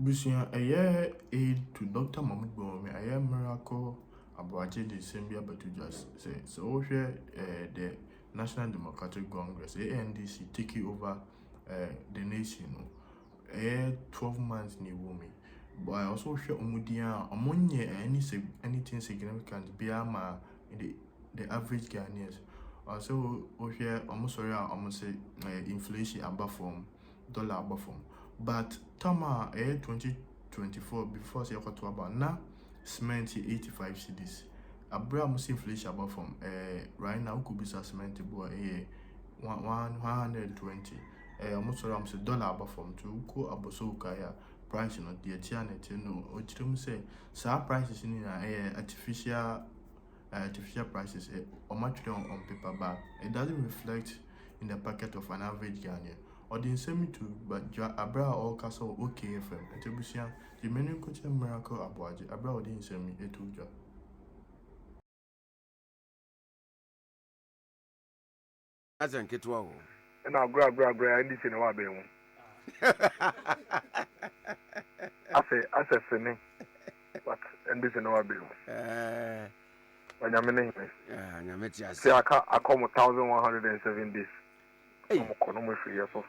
Busia, a year aid to Dr. Mahmoud Bomi, a year miracle, Aboagye the same year, but to just say, so here, the National Democratic Congress, ANDC, taking over the nation, 12 months ni woman. But I also share Umudia, among anything significant, beyond the average Ghanaians. Also, here, almost sorry, almost say inflation above from dollar above from. But Tama 2024 before say to about now cement 85 cedis. Abra must inflation about from right now could be cement boy 120. Almost around say dollar above from to go about so kaya price not the channel no or say sa prices in artificial prices or much on paper, but it doesn't reflect in the packet of an average Ghanaian. Or the same to but Abra or Castle OKFM. And Tebusian, the menu coach miracle Aboagye. Abra or the same a two job. As an Kitwa. And I'll grab, and this in our bedroom. I say, Senny, but and this in our bedroom. When I'm in English, say I come 1,107 days. I'm economic for years of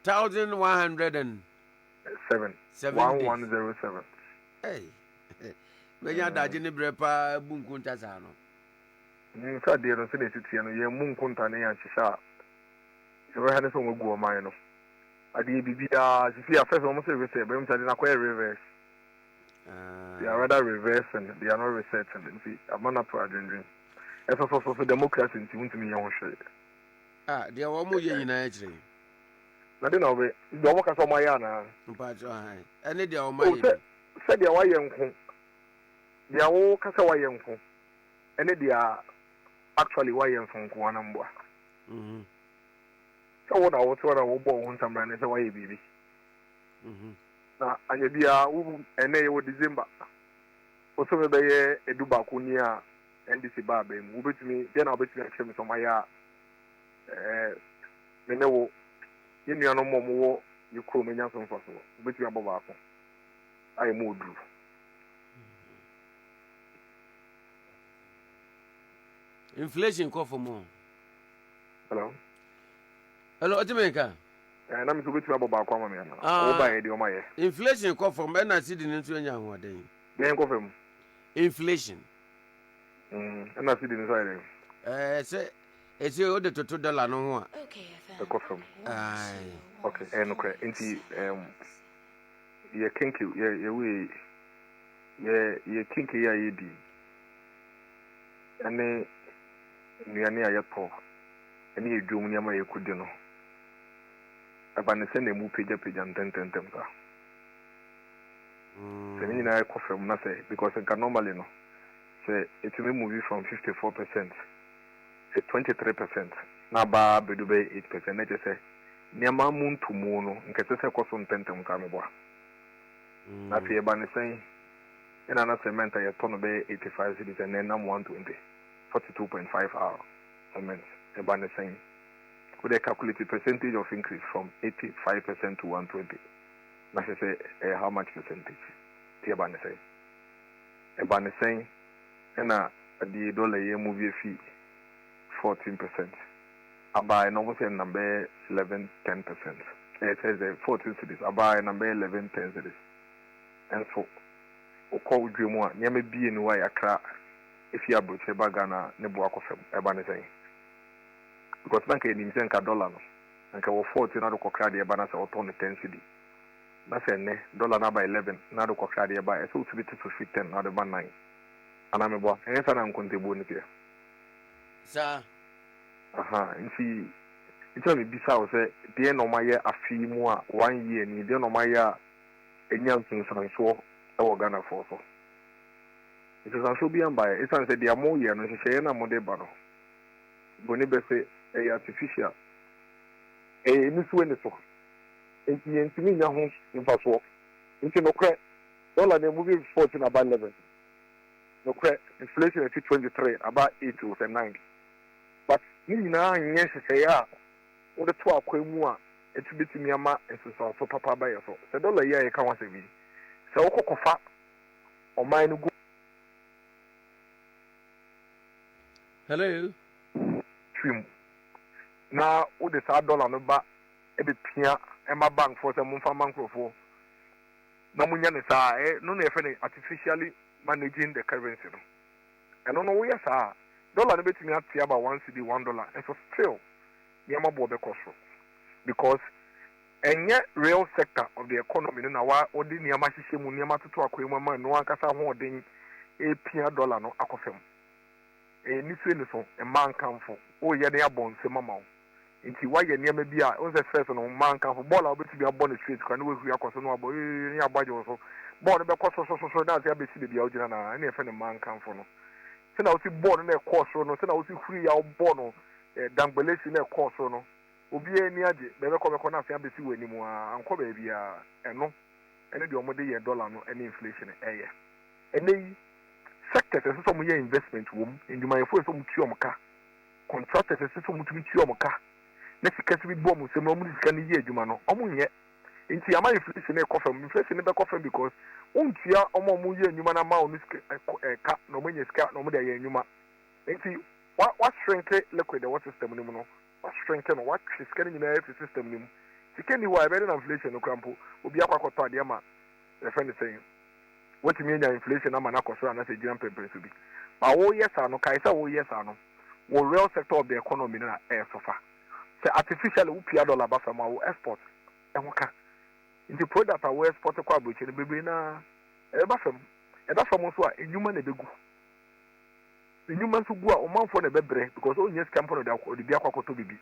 1,107. 1107. Hey, when you're dodging the brepa, Bunkuntasano. You said the other city, and you're moon contane and Shisha. You ever had a song of go mine. I did be a first almost every say, but I'm telling you, reverse. They are rather reverse and they are not research and see, I'm not for a dream. As for democracy, you want to me, young shade. They are almost actually. Nothing of it. The workers on my yana. And they are my said they are young. They are all Casawa young. And they are actually young from Kuanamba. So what I was what I will born some brand is away, baby. Now, and you be and they were December. Also, they a Dubacunia and this baby. Move it to me, then I'll bet you actually from my Menewo, you know, no more, you call me Yanson for so, but you are above. I moved. Inflation call for more. Hello, Jamaica. And I'm so good to have about Kwame. Oh, by the inflation call for men and sitting into a young one day. Then go from inflation. And I sit inside. Say, it's your order to $2 no more. Okay, from. Aye. Okay, and okay, into yeah, kinky, yeah, we, yeah, kinky, yeah, and then near your paw, and you do me, you could know. About the same move page and 10 temper. The meaning I cough from nothing because I can normally know. Say it's a movie from 54% to 23%. Now, Bab, Bedube 8%. Let us say, Niama moon to mono, and Cassetta cost on 10 temper. Not here by the same. And another cement I ton bay 85 cities and then I'm 120. 42.5 hours. Cement. About the same. Could they calculate the percentage of increase from 85% to 120? Now, say, how much percentage? About the same. About the same. And the dollar year movie fee 14%. I buy normal number 11, 10%. It says 14 cities. I buy number 11, 10 cities. And so, o call dream one. Near me be in why I cry if you are butcher bagana, Nebuako from Ebanese. Because bank in $10 and can 14 out of Cocradia Banas or 10 city. That's a dollar now by 11, now the Cocradia by a so to be to 10 out of 9. And I'm a boy, and I'm going to be here. Sir, and see, it's only beside say, the end of my year, a few more 1 year, and the end of my year, a young thing, and so our Ghana for so. It is also beyond by it's answered the more year, and she say, and I'm on the battle. Bonibe say, a artificial. A Miss Winneso. It's the intimate home in Passport. It's no crack. All of them moving 14 about 11. No crack. Inflation at 23, about 8 to 9. But now, yes, say, or the 12 more. It's a bit me a man and so for Papa by yourself. The dollar year, you can't want to be. sɛ wokɔkɔfa ɔman no go hello trim na wode saa dollar no ba ebepia ɛma bank for sɛ momfa ma nkurɔfoɔ na munya ne saa no na yɛfɛ no artificially managing the currency no ɛno no woyɛ saa dollar no bɛtumi ate aba $1 $1 and so still nneɛma boɔ bɛkɔ so because ɛnyɛ real sector of the economy no na wode nneɛma hyehyɛ mu nneɛma toto akɔɛ mu ama no ankasa hoɔden ɛpia dollar no akɔ fam ni so ɛma nkamfo woyɛ ne abɔ nsɛm ama wo nti wayɛ nneɛma bi a wo sɛ first no ma nkamfo bɔɔl a wobɛtumi abɔ no straight kora ne wahuri akɔ so no abɔ ne abɔagye wo so bɔɔl no bɛkɔ so na ase abɛsi baabi a wogyina na ɛne yɛfɛ ne ma nkamfo no sɛna wosi bɔɔl no ɛkɔɔ so no sɛna wosi huri a wobɔɔ no dangbelesi no ɛkɔɔ so no obiara ani agye bɛbɛkɔ na ase abɛsi wɔ anim a ankɔ baabi a ɛno ɛne deɛ ɔmode yɛ dollar no ɛne inflation ɛyɛ ɛnɛ yi sectors ɛsɛ sɛ ɔmo yɛ investment wɔ mu ndwumayɛfoɔ ɛsɛ sɛ ɔmo tua ɔmo ka contractors ɛsɛ sɛ ɔmo tumi tua ɔmo ka na sika si bi bɔ ɔmo nsɛm na ɔmo de sika no yɛ adwuma no ɔmo nyɛ nti ama inflation ɛkɔ fam inflation no bɛkɔ fam because wontua ɔmo yɛ adwuma na ma ɔmo sika ɛka na ɔmo nya sika na ɔmo de ayɛ adwuma nti wa shrink liquid ɛwɔ system no mu no wa shrink no wa twe sika no nyinaa ɛfiri system no mu sika ni hɔ a ɛbɛde na inflation no kora mpo obi akɔ akɔtɔ adeɛ ma ɛfɛ ne sɛn wotumi anya inflation ama na kɔsoro anase gyina mpɛmpɛ so bi ma woyɛ saa no kae sɛ woyɛ saa no wɔ real sector of the economy no na ɛɛsofa sɛ artificially wopia dollar ba fam a wo export ɛho ka nti product a wo export kɔ aburokyi no bebree na ɛba fam nso a enyuma na ebegu enyuma nso gu a ɔmanfoɔ na ɛbɛbrɛ because ɔnyɛ sika mpo na ɔde bi akɔ akɔtɔ bibi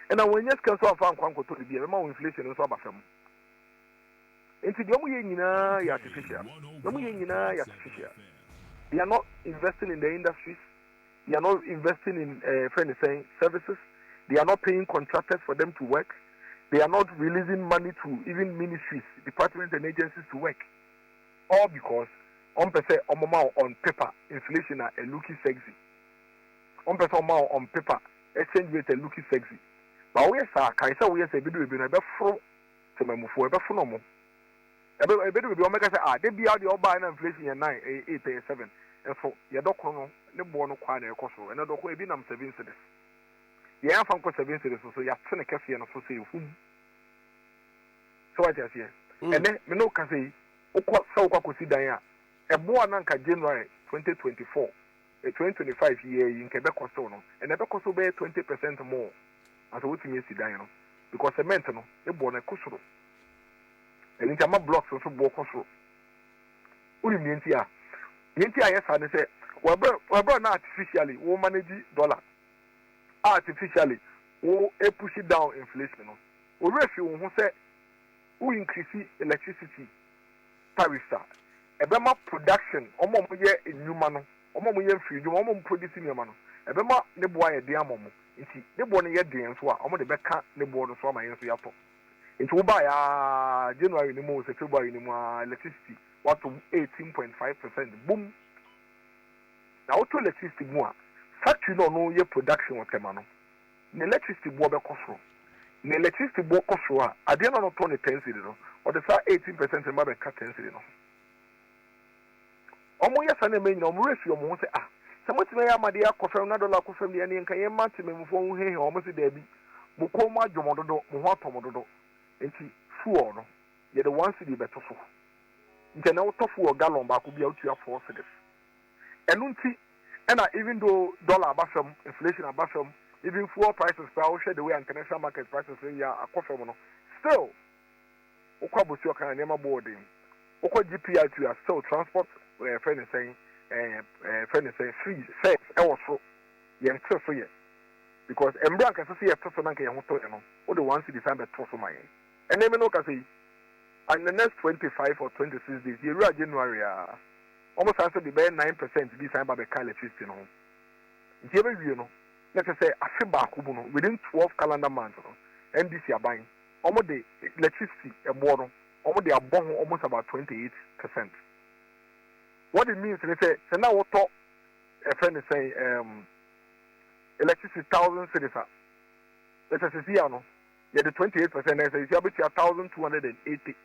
ɛna wɔnyɛ sika nso afa nkwa nkɔtɔ bibi ɛbɛma wo inflation nso aba fam nti deɛ ɔmo yɛ nyinaa yɛ artificial they are not investing in the industries they are not investing in services they are not paying contractors for them to work they are not releasing money to even ministries departments and agencies to work all because on paper inflation are looking sexy on paper exchange rate are looking sexy but we are kaisa we are say bidu na be fro temamufo be fro no mo ebedu bi o meka say de bia de oba na inflation ye 9 8 7 efo ye doko no ne bo no kwa na ekoso ene doko ebi nam 7 cities ye afa nko 7 cities so ya tene kase no so say hum so what you say ene me no ka say ukọ sa ukọ kosi dan a ebo na nka January 2024 2025 year yi nke be koso no ene be koso be 20% more as what you see dan no because cement no ebo na kosoro and in terms blocks also block also. Uri mienti a yes I say we na artificially we manage dollar artificially we push it down inflation no. We refi who say we increase electricity tariffs ebema production omo ye enuma no omo ye free omo mo produce enuma no ebema ne boa ye de amomo nti ne boa no ye de so a omo de beka ne boa no so ama ye so yato nti wo ba ya January ni mo se February ni mo electricity what to 18.5% boom now to electricity mo a factory no ye production what tema no na electricity bo be kosoro na electricity bo kosoro a ade no to ne 10 cedi no or the sa 18% ma be ka 10 cedi no omo yesa na menyi omo refi omo ho se se motime ya amade akofem na dollar akofem de ne nkan ye mate memfo ho hehe omo se da bi mo ko mo adwomododo mo ho atomododo enti fuel no ye the 1 cedi beto so nti na wo fuel gallon ba ko bia otua 4 cedis enu nti ena even though dollar abafam inflation abafam even fuel prices pa wo hwe the way international market prices ya akofem no still ukwa bosi okan na ma boarding ukwa GPI to still transport friend is saying free sex e was so ye nte so ye because embra kan say ye to so na kan ye ho to no o the 1 cedi san be to so man and then me no ka say in the next 25 or 26 days you reach January almost answer the 9% this time by the electricity no nti ebe wie no let's say afi ba ko bu no within 12 calendar months no NDC aban almost the electricity ebo no almost they are born almost about 28%. What it means is say now what talk a friend is saying electricity 1,000 cedis. Let's say here no, yeah the 28% is you have 1,280.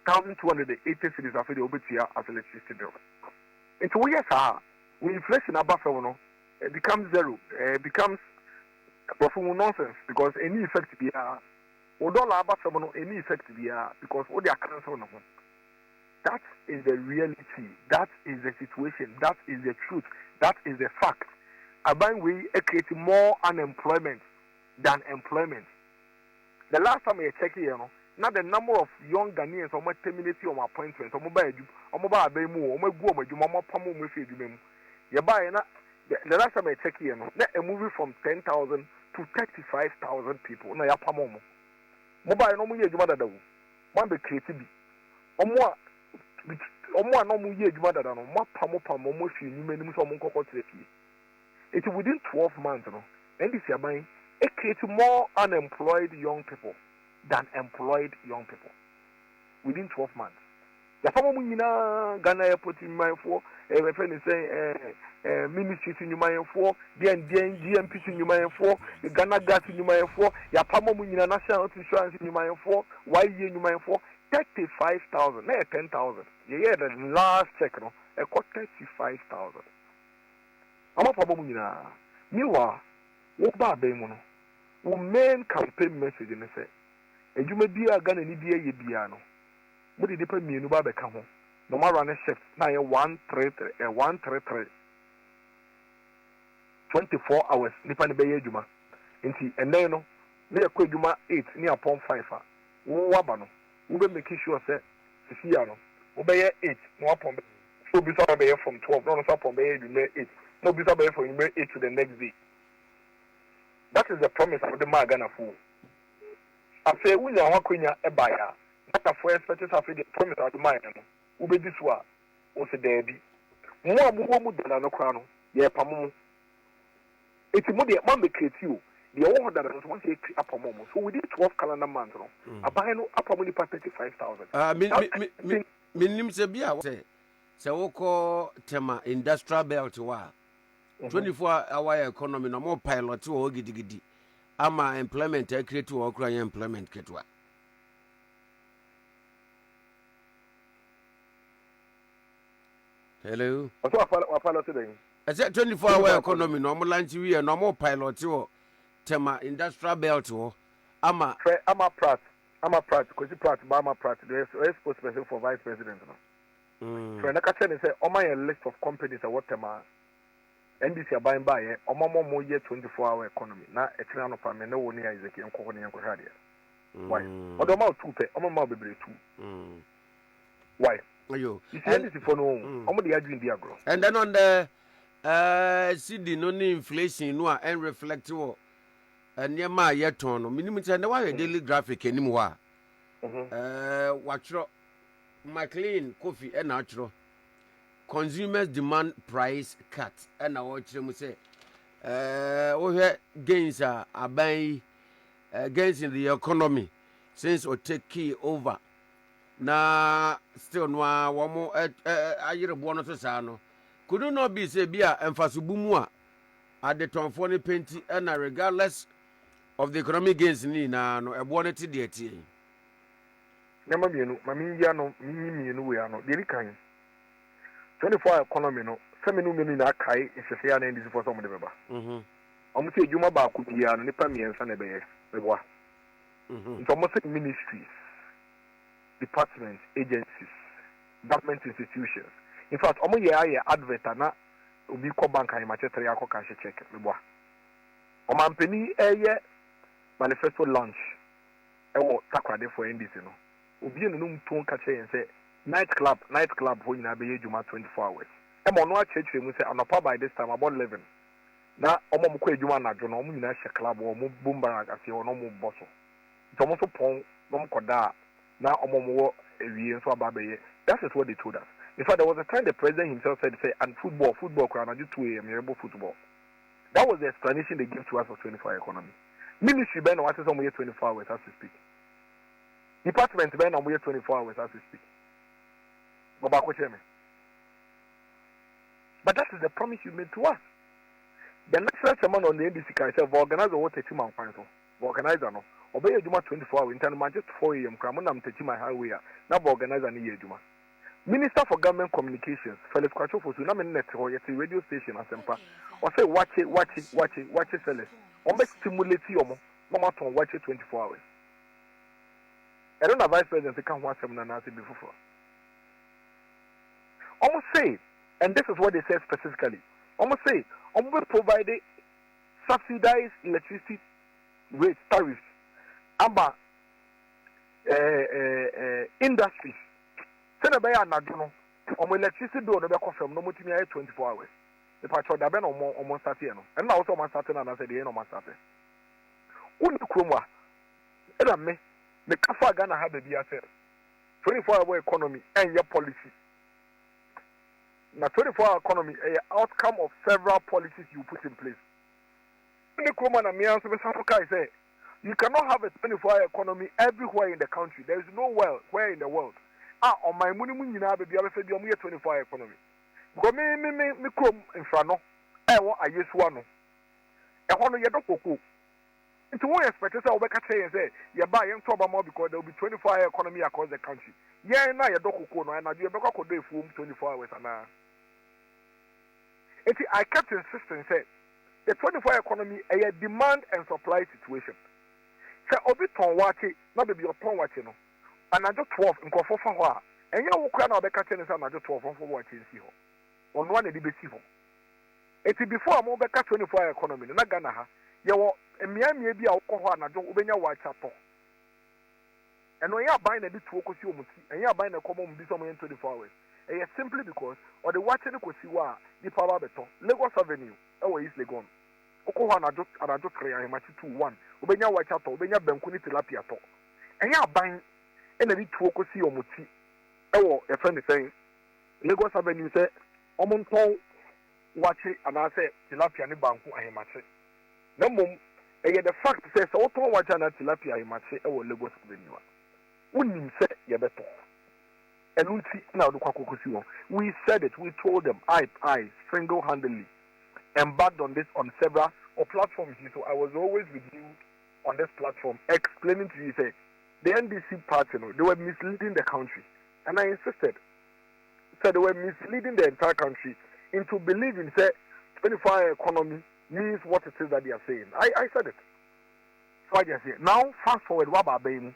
1,280 cities after the OBTR as electricity bill. It's 2 years, when inflation above it becomes zero, it becomes nonsense because any effect be $1 above any effect be because all the accounts on them. That is the reality. That is the situation. That is the truth. That is the fact. About we create more unemployment than employment. The last time I checked here, now the number of young Ghanaians on my terminate on appointments, on mobile, the last time I checked here, a movie from 10,000 to 35,000 people. Na yapamomo. Mobile no mu ye adwuma dada wo. Man be create bi. Omo no mu ye adwuma dada no. Mo pamo mo hwe nyuma nim so mo nkokọ trepie. It within 12 months no. NDC aban it create more unemployed young people than employed young people. Within 12 months. Yapamomo nyina Ghana airport in my for my friend is saying ministry in your for GMP in your for the Ghana gas in your for Yapamomo national insurance in your for YE in your for 35,000, not 10,000. Yeah, the last check no, I got 35,000. I'm a problem. Meanwhile, what about them? We main campaign message in the say, and you may be a Ghana and be a piano. But it depends on the come home. No matter run a shift, now 133. 24 hours, Nipan Bay Juma. And then, near Juma 8, near upon 5. Wabano, we will make sure, sir, Siciano, obey 8, no upon. So be sorry from 12, no upon Bay, you may 8. No be sorry for you may 8 to the next day. That is the promise of the Magana fool. I say, we are walking a buyer. Not for expected to the promise of the mind. Ube this one was a daddy. More than a crown, yeah, Pamu. It's more the man create you. The owner that was once a Pamu. So we did 12 calendar months. A buy no upper money for 35,000. Minim Sebia say, so Tema industrial belt wa 24-hour economy no more pilot to Ogidi. Ama employment create to okra employment ketwa. Hello. I said 24-hour economy, normal lunch we are normal pilot or Tema industrial belt or Ama Pratt, because Pratt, Bama Pratt, the spokesperson for vice president. So I can say, on my list of companies are what Tema NDC are buying by a more year 24-hour economy. Now, a crown of family, no one here is a king of Kohadia. Why? Although my two pay, I'm a baby too. Why? You see, NDC for no, I'm the agri in the agro. And then on the cedi no inflation no and reflect wo anya ma yeton no minimum say na wa daily graphic anymore watchro McLean coffee and natural consumers demand price cut and na watchro mu say wo he gains are aban gains in the economy since o take key over na still no wa mo ayirebo no so sa no could not be say bia emfasubumu at the tonfo ne penti and regardless of the economic gains ni na no ebo ne ti de tie nyama mienu mami ya no mienu we ano de kan 24 economy no semenu mienu na kai isese ya na ndisi for some de beba omo se ejuma ba ku bia no nipa miensa na beye beboa nto mo se ministries, departments, agencies, government institutions. In fact, omo ye aye advert na obi ko bank an machetere akọ cash check meboa. Omo ampani eye manifesto launch ewo takwade for NDC no. Obi enu num ton ka che yen say night club ho nyina be ye juma 24 hours. Emo no achechire mu say anopa by this time about 11. Na omo mko ejuma na jo no omo nyina she club omo bomba agase ono mo boso. Tomo so pon no mkoda na omo mo ewie so ababe. That is what they told us. In fact, there was a time the president himself said, and football, crown, and 2 a.m. football. That was the explanation they gave to us for 24-hour economy. Ministry Ben what is on 24 hours as we speak. Department Ben on 24 hours as we speak. But that is the promise you made to us. The national chairman on the NDC can say, organize what a team and organizer no. obey adwuma 24 hours intern man just 4 a.m. kram na mtachi my highway na ba organizer ni adwuma. Minister for Government Communications Felix Kwachofo so na me net ho yet radio station asempa. O say watch sellers. O make stimulate yomo no matter watch 24 hours. I don't know vice president can watch them na say before. Almost say, and this is what they said specifically. Almost say, almost provided subsidized electricity rates tariffs about industries. Send a buyer na jono. Electricity bill no be confirm no mutimi 24 hours. The patrol da be no almost start here no. And now also man start na say the no man start. Uni kromwa. Eda me kafa Ghana ha be bia say 24-hour economy and your policy. Now 24-hour economy is an outcome of several policies you put in place. Uni kromwa na me answer be say you cannot have a 24-hour economy everywhere in the country. There is nowhere where in the world. On my money, you know, baby, I will say the 24-hour economy. Because me come in front of I use one. I want to get a cocoa. It's one expect to say, and say, you buy young trouble more because there will be 24-hour economy across the country. Yeah, and now you don't cocoa, and I do a better day for 24 hours. And I kept insisting, say, the 24-hour economy is a demand and supply situation. Say, Obi ton watch it, not be your ton watch it. And I just 12 in Kofofa. And you will cry now the catching is another 12 for watching see her. On one of the basic. It's before I'm over 24-hour economy. And I gonna have you a Miami be alcohol and I don't open your white chapel. And when you are buying a bit to focus you and you are buying a common business in 24 hours. And it's simply because or the watching the Kosiwa, the power beton, Lagos Avenue, or East Legon. Okoha and I just create a match 2-1. Open your white chapel, open your Benkuni tilapia. And you are buying. And then to focus on Muti. Oh, a friend is saying, Lagos Avenue say, Omonton, watch it, and I say, Tilapia and Banku, I am match it. No mum, the fact says, Auto watch and Tilapia, I match it, or Lagos Avenue. Wouldn't say, Yabeto. And we see now the Kwakukusio. We said it, we told them, I single handedly embarked on this on several platforms. So I was always with you on this platform, explaining to you, say, the NDC party, they were misleading the country. And I insisted. So they were misleading the entire country into believing that 24-hour economy means what it is that they are saying. I said it. So I just say, now fast forward, what about Bain?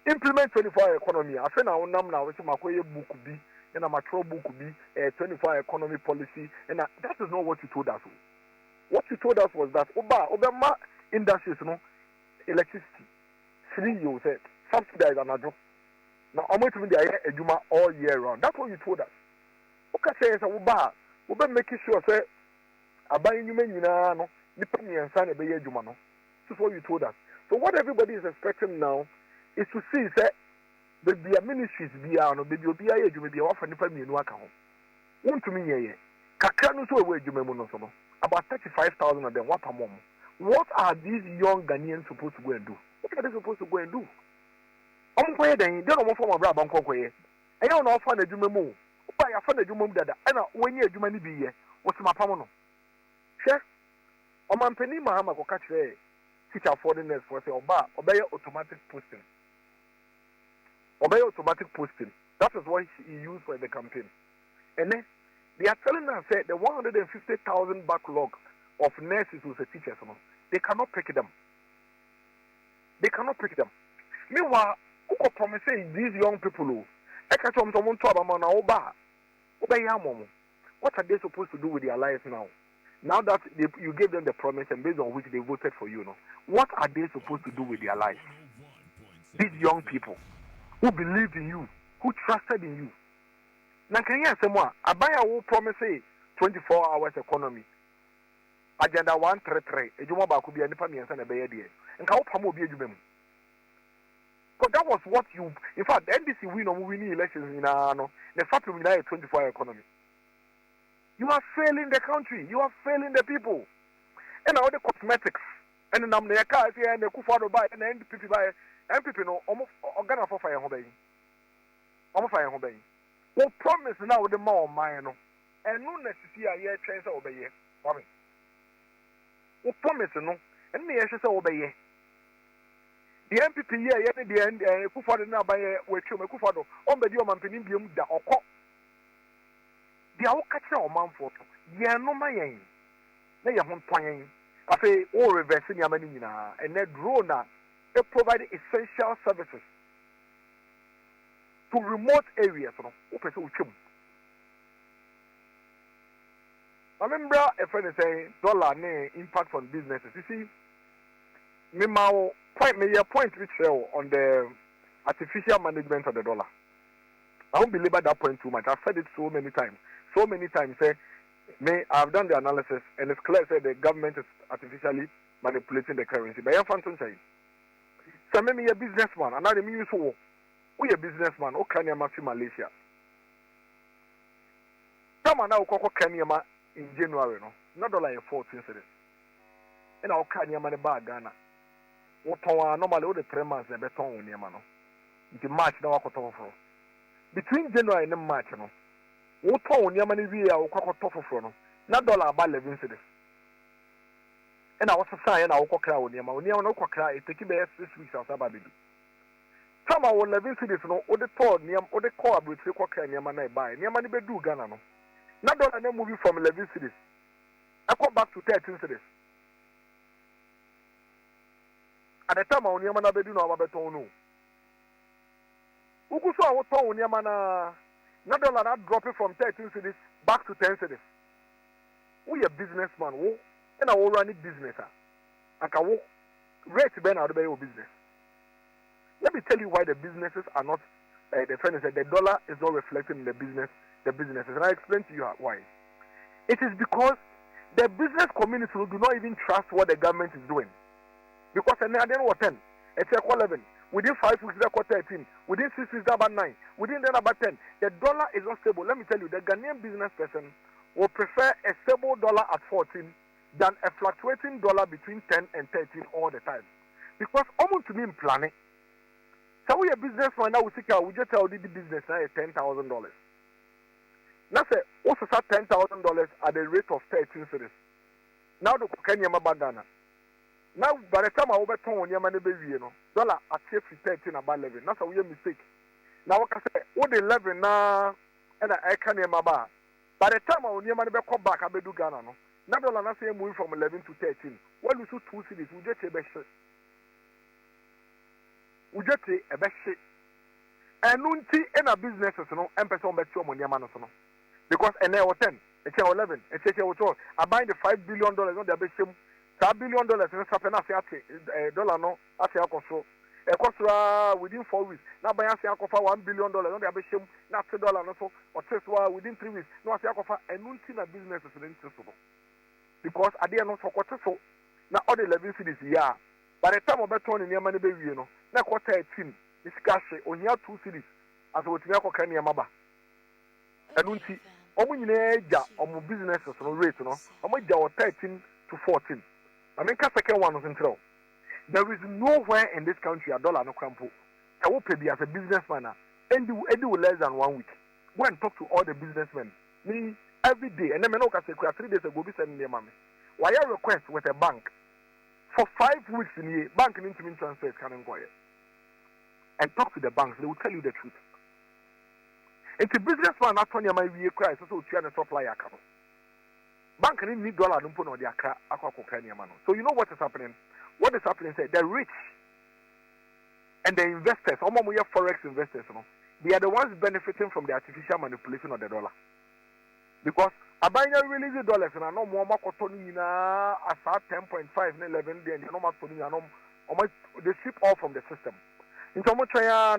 Implement 24-hour economy. I say now, which is my book could be, and my book could be a 24-hour economy policy. And that is not what you told us. What you told us was that Obama industries, electricity. 3 years said subsidize another. Now I'm going to be a juma all year round. That's what you told us. Okay, say we're making sure say I buy you no depending on sign a juma no. This is what you told us. So what everybody is expecting now is to see say the ministries be no baby obi aye juma be offer nipa mienu aka ho. Won't me ye. Kakra no so we juma mu no so no. About 35,000 of them what per month. What are these young Ghanaians supposed to go and do? What are they supposed to go and do? I'm going to don't form a grab on Coquay. I don't know find a Jumamo. Why I found a Jumum dada. And when you're Jumani be here, what's my pamono? Sure. On my penny Mahama go catch a teacher for the next for say obey automatic posting. Obey automatic posting. That is what he used for the campaign. And then they are telling us that the 150,000 backlog of nurses who are teachers, they cannot pick them. They cannot pick them. Meanwhile, who promising these young people who what are they supposed to do with their lives now? Now that you gave them the promise and based on which they voted for you, what are they supposed to do with their lives? These young people who believed in you, who trusted in you. Now can you say more? Abaya will promise 24 hours economy. Agenda 133. Ejuma ba kubi anipa miensa na beye die. Nka wo pamo obi ejuma. Because that was what you, in fact, the NDC win on winning elections in the fact we are a 24-hour economy. You are failing the country. You are failing the people. And all the cosmetics. And the car and the Kufado buy and the NPP buy. NPP no almost organa for fire obey. Almost fire obey. We promise now with the more mine. And no necessity a year chance obey. We promise no. And me say obey. the MPP here the end Kufado na by Wechum Kufado on the Dio Mampini Bium da Oko. The Aokacha or Manfort, ya no mayen. Nay a home point. I say all reversing Yamanina and net drona. They provide essential services to remote areas. I remember a friend is saying dollar impact on businesses. You see, me point which on the artificial management of the dollar. I don't believe at that point too much. I've said it so many times. Say, I've done the analysis and it's clear that the government is artificially manipulating the currency. But I'm fantastic saying, so maybe a businessman, and I mean so. We a businessman. O Kenya Malaysia. Come on now, Kenya in January, no dollar 14 cedis. And our Kenya money bag Ghana. What normally all the 3 months they beton on Yamano. Into March now between January and March, what on Yamani via or Coco no dollar about 11 cedis. And I was a sign our cockra on Yamano, no cockra, it taking 6 weeks after baby. Some our 11 cedis, or the tour, or the core with cockra Yamana buy, Yamani bedu Ghana. Not dollar moving from 11 cities. I come back to 13 cities. At the time, I only man bedu no abetono. Who could saw what town Yamana? Not dollar not dropping from 13 cities back to 10 cities. We a businessman, and I will run it business. I can walk rate ben out of your business. Let me tell you why the businesses are not. The friend said the dollar is not reflecting in the businesses. And I explain to you why. It is because the business community do not even trust what the government is doing. Because I didn't know 10, it's 11. Within 5 weeks, they got 13. Within 6 weeks, they about 9. Within then about 10. The dollar is not stable. Let me tell you, the Ghanaian business person will prefer a stable dollar at 14 than a fluctuating dollar between 10 and 13 all the time. Because almost to me in planning. So we a businessman now we just tell the business now $10,000. Now say also $10,000 at the rate of 13 cedis. Now the Kenya Mabagana. Now by the time I overturn on Yamane baby, dollar at 13 about 11. That's a weird mistake. Now what I say, what the 11 now and I can't Maba. By the time I on Yamane come back, I do Ghana. Now dollar not say moving from 11 to 13. Well, we 2 cities, we just a best shit. We just a best shit. And nunti in a business, and person bet your money, because and there were 10, it's 11, it's I buy the $5 billion on the best $5 billion in Sapena dollar no as a cost. A cost within 4 weeks. Now buy a $1 billion on the best not $2 so or within 3 weeks. No as a cost and nunti a business is impossible. Because I didn't know for quarter so now all the 11 cities yeah. By the time of beton in Yamani baby, now quarter 18, this cash on here 2 cities as what we are Kenya Maba. And nunti. Omu businesses no rate no. Omu 13 to 14. I mean, second one was in trouble. There is nowhere in this country a dollar no crampo. I will pay as a businessman and do less than 1 week. Go and talk to all the businessmen. Me every day, and then I know 3 days ago be sending their money. Why I request with a bank for 5 weeks in a bank and into transfers can inquire and talk to the banks. They will tell you the truth. It's a businessman not on your my cry, so to a supply account. Bank need dollar don't put on the account. So you know what is happening? What is happening is the rich and the investors, all more Forex investors, they are the ones benefiting from the artificial manipulation of the dollar. Because I buy now release the dollars and I know more cotton as at 10.5 and 11 then you know much they strip all from the system. In some way,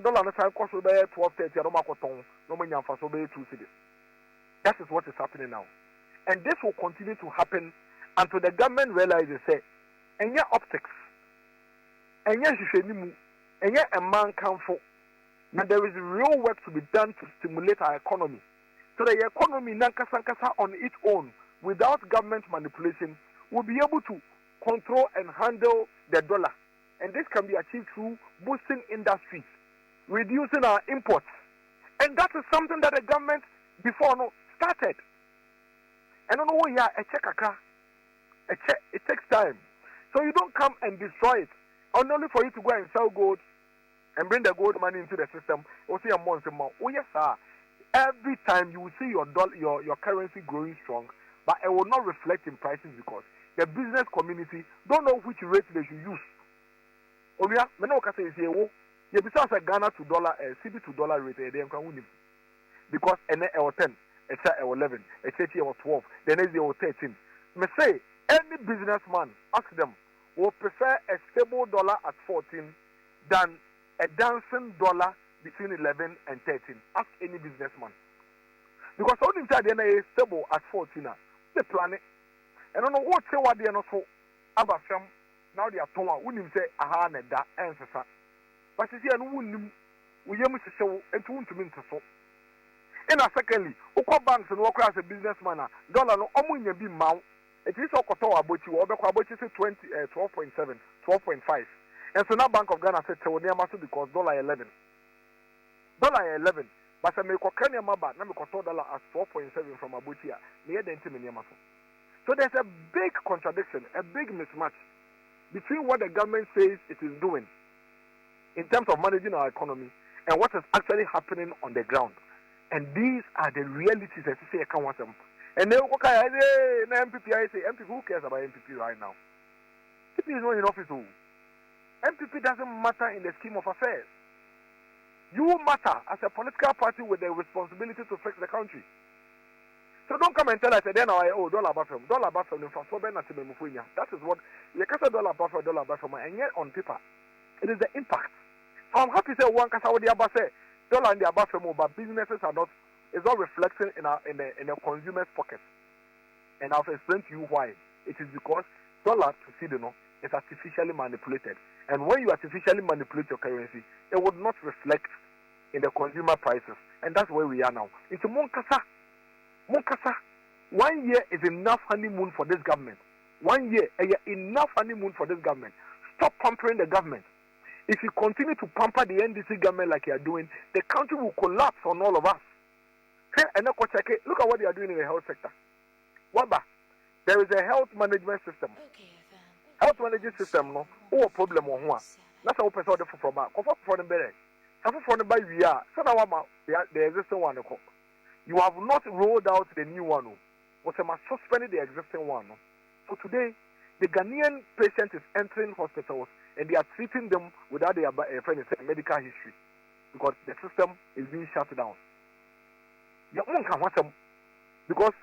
dollar cost will be 12.30. I don't know no money for so 2 cities. That is what is happening now, and this will continue to happen until the government realizes say, and your optics, and yes, and yet a man can for. Now there is real work to be done to stimulate our economy, so the economy nankasa on its own, without government manipulation, will be able to control and handle the dollar. And this can be achieved through boosting industries, reducing our imports. And that is something that the government before started. And I know a check, it takes time. So you don't come and destroy it. only for you to go and sell gold and bring the gold money into the system. Or see a month more. Oh yes, sir. Every time you will see your currency growing strong, but it will not reflect in prices because the business community don't know which rate they should use. Oria, me no ka say say wo, ye bisa say Ghana to dollar, cedi to dollar rate e dey kan woni. Because ene e 10, e say e 11, e say e 12, the next day e 13. Me say any businessman, ask them, will prefer a stable dollar at 14 than a dancing dollar between 11 and 13. Ask any businessman. Because all the time they are stable at 14, they plan it. And I don't know what say what they are not so. Abafam now they are told we say aha na da ensesa. But you see, I know we yam to show and to mean to so. And secondly, Oko banks and work as a businessman, dollar no omunya be mount. It is Okoto Aboagye, Aboagye say 12.7, 12.5. And so now Bank of Ghana said to near master because $11. $11. But I make Kenya Maba, now me $dollar as 12.7 from Aboagye, near the intimate. So there's a big contradiction, a big mismatch between what the government says it is doing in terms of managing our economy and what is actually happening on the ground. And these are the realities that you say I can't want them. And then okay, MPP, I say MPP, who cares about MPP right now? MPP is not in office. MPP doesn't matter in the scheme of affairs. You matter as a political party with the responsibility to fix the country. So don't come and tell us then dollar buffer, that is what you can say dollar buffer, and yet on paper, it is the impact. So I'm happy to say one because say dollar and the buffer, but businesses are not. It's not reflecting in the consumer's pocket. And I'll explain to you why. It is because dollar to cedi is artificially manipulated. And when you artificially manipulate your currency, it would not reflect in the consumer prices. And that's where we are now. It's a Monkasa. 1 year is enough honeymoon for this government. 1 year is enough honeymoon for this government. Stop pampering the government. If you continue to pamper the NDC government like you are doing, the country will collapse on all of us. And look at what they are doing in the health sector. Waba, there is a health management system. Health management system, no, oh problem on one. That's how person the from back. Cover for the better. Cover for the by we are. So now the existing one. You have not rolled out the new one. But you must suspend the existing one. So today, the Ghanaian patient is entering hospitals and they are treating them without their medical history because the system is being shut down. Because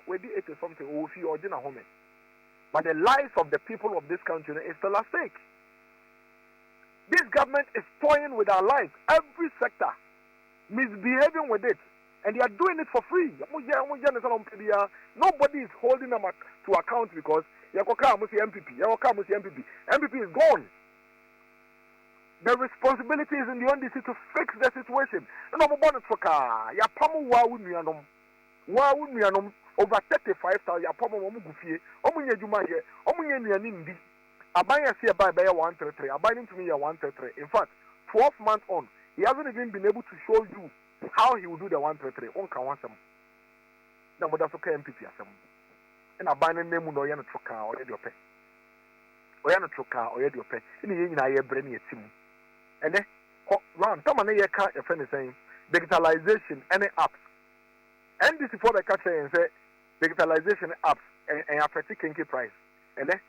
we did 80 something or dinner home. But the lives of the people of this country is still at stake. This government is toying with our lives, every sector, misbehaving with it, and they are doing it for free. Nobody is holding them to account because MPP is gone. The responsibility is in the NDC to fix the situation. Over 35,000 in fact, 12 months on, he hasn't even been able to show you how he will do the 133. That's okay, MPP. And I buy the name of Oyana Troka or your pay. Oyana Troka or your pay. In the yin, I bring it to him. And then, round, come on, your friend is saying digitalization, any apps. And this is for the country and say digitalization apps and a particular price. And then,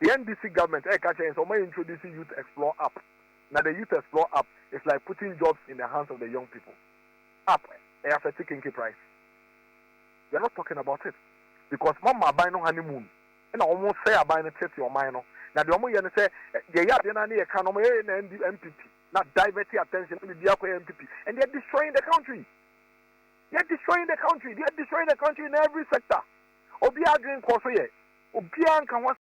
the NDC government, and so may introducing Youth Explore app. Now, the Youth Explore app is like putting jobs in the hands of the young people. App, and a particular price. We are not talking about it. Because Mama buy no honeymoon. And I almost say I buy no test your mind. Now, the only say, the economy and the MPP. Not diverting attention to the MPP. And they are destroying the country. They are destroying the country. They are destroying the country in every sector. Obi agreeing koso ye. Obi an kan